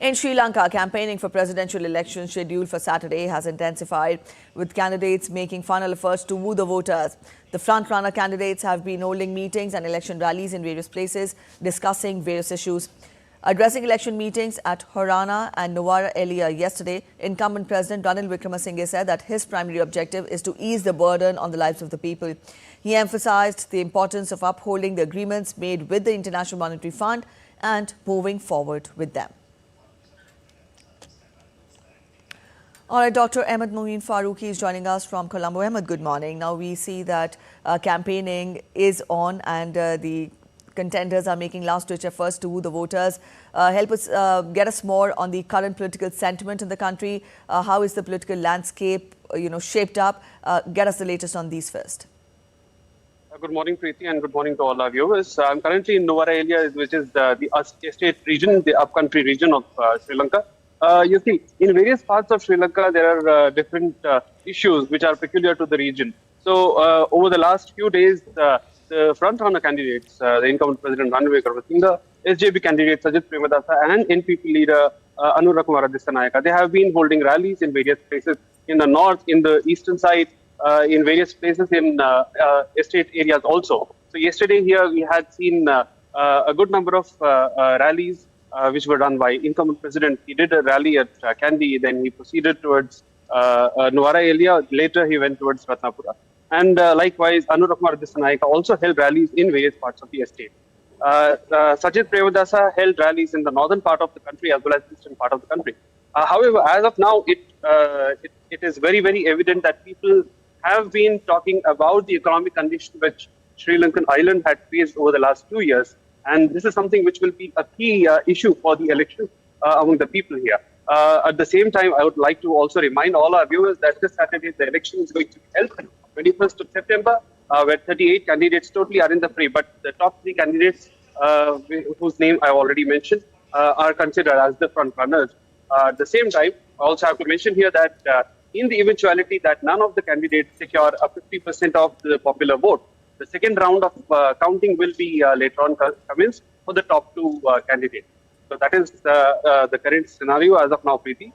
In Sri Lanka, campaigning for presidential elections scheduled for Saturday has intensified, with candidates making final efforts to woo the voters. The front-runner candidates have been holding meetings and election rallies in various places, discussing various issues. Addressing election meetings at Haryana and Nuwara Eliya yesterday, incumbent President Ranil Wickremesinghe said that his primary objective is to ease the burden on the lives of the people. He emphasized the importance of upholding the agreements made with the International Monetary Fund and moving forward with them. All right, Dr. Ahmed Moeen Farooqi is joining us from Colombo. Ahmed, good morning. Now we see that campaigning is on and the contenders are making last-ditch efforts to woo the voters. Help us get us more on the current political sentiment in the country. How is the political landscape, shaped up? Get us the latest on these first. Good morning, Preeti, and good morning to all our viewers. I'm currently in Nuwara Eliya, which is the estate region, the upcountry region of Sri Lanka. You see, in various parts of Sri Lanka, there are different issues which are peculiar to the region. So, over the last few days, the front-runner candidates, the incumbent President Ranil Wickremesinghe, SJP candidate Sajith Premadasa, and NPP leader Anura Kumara Dissanayaka, they have been holding rallies in various places in the north, in the eastern side, in various places in estate areas also. So, yesterday here we had seen a good number of rallies which were done by incumbent president. He did a rally at Kandy, then he proceeded towards Nuwara Eliya. Later, he went towards Ratnapura. And likewise, Anura Kumara Dissanayaka also held rallies in various parts of the estate. Sajith Premadasa held rallies in the northern part of the country as well as eastern part of the country. However, as of now, it is very, very evident that people have been talking about the economic condition which Sri Lankan island had faced over the last 2 years. And this is something which will be a key issue for the election among the people here. At the same time, I would like to also remind all our viewers that this Saturday, the election is going to be held 21st of September, where 38 candidates totally are in the fray. But the top 3 candidates, whose name I already mentioned, are considered as the front runners. At the same time, I also have to mention here that in the eventuality that none of the candidates secure a 50% of the popular vote, the second round of counting will be later on commenced for the top 2 candidates. So that is the current scenario as of now, Preeti.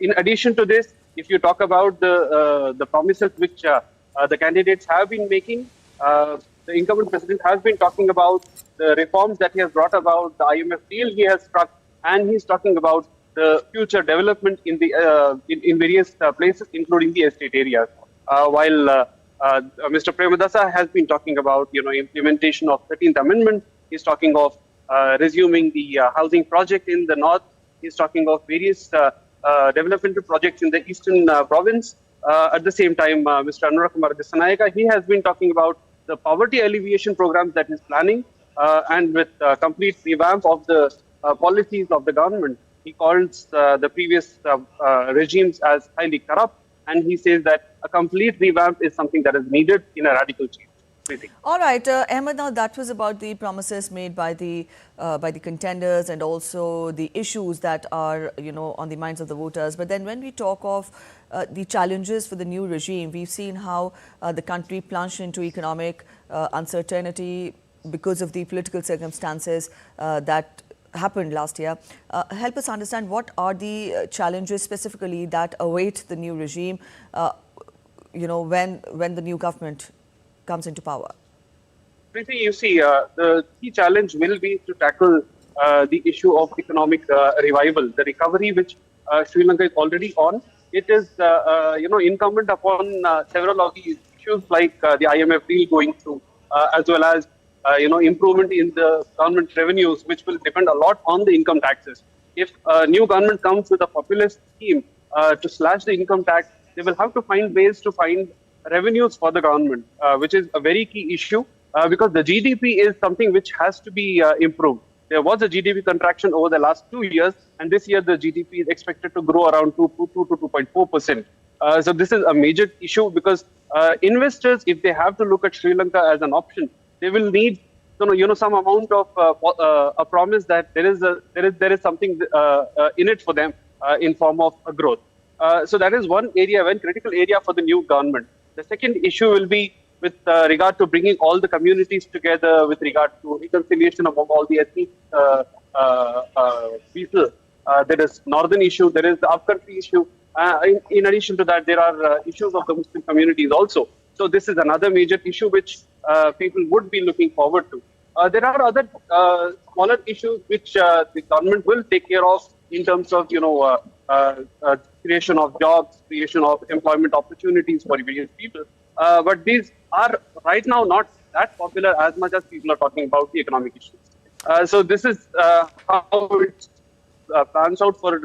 In addition to this, if you talk about the promises which the candidates have been making, the incumbent president has been talking about the reforms that he has brought about, the IMF deal he has struck, and he's talking about the future development in the in various places, including the estate areas. While Mr. Premadasa has been talking about, implementation of 13th Amendment. He's talking of resuming the housing project in the north. He's talking of various developmental projects in the eastern province. At the same time, Mr. Anura Kumara Dissanayaka, he has been talking about the poverty alleviation programs that he's planning, and with complete revamp of the policies of the government. He calls the previous regimes as highly corrupt. And he says that a complete revamp is something that is needed in a radical change. All right, Ahmed, now that was about the promises made by the contenders and also the issues that are, on the minds of the voters. But then when we talk of the challenges for the new regime, we've seen how the country plunged into economic uncertainty because of the political circumstances that happened last year. Help us understand what are the challenges specifically that await the new regime, when the new government comes into power. Preeti, you see, the key challenge will be to tackle the issue of economic revival, the recovery which Sri Lanka is already on. It is, incumbent upon several of these issues like the IMF deal going through, as well as improvement in the government revenues, which will depend a lot on the income taxes. If a new government comes with a populist scheme to slash the income tax, they will have to find ways to find revenues for the government, which is a very key issue because the GDP is something which has to be improved. There was a GDP contraction over the last 2 years, and this year the GDP is expected to grow around 2 to 2.4%. So this is a major issue because investors, if they have to look at Sri Lanka as an option, they will need some amount of a promise that there is something in it for them in form of a growth. So that is one area, one critical area for the new government. The second issue will be with regard to bringing all the communities together, with regard to reconciliation among all the ethnic people. there is northern issue, there is the upcountry issue. In addition to that, there are issues of the Muslim communities also. So this is another major issue which people would be looking forward to. There are other smaller issues which the government will take care of in terms of creation of jobs, creation of employment opportunities for various people. But these are right now not that popular as much as people are talking about the economic issues. So this is how it plans out for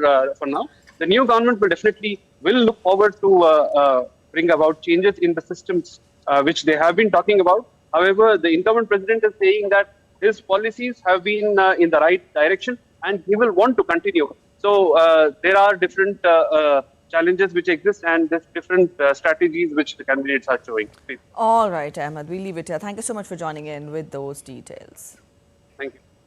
now. The new government will definitely look forward to bring about changes in the systems which they have been talking about. However, the incumbent president is saying that his policies have been in the right direction and he will want to continue. So there are different challenges which exist and there's different strategies which the candidates are showing. All right, Ahmed, we'll leave it here. Thank you so much for joining in with those details.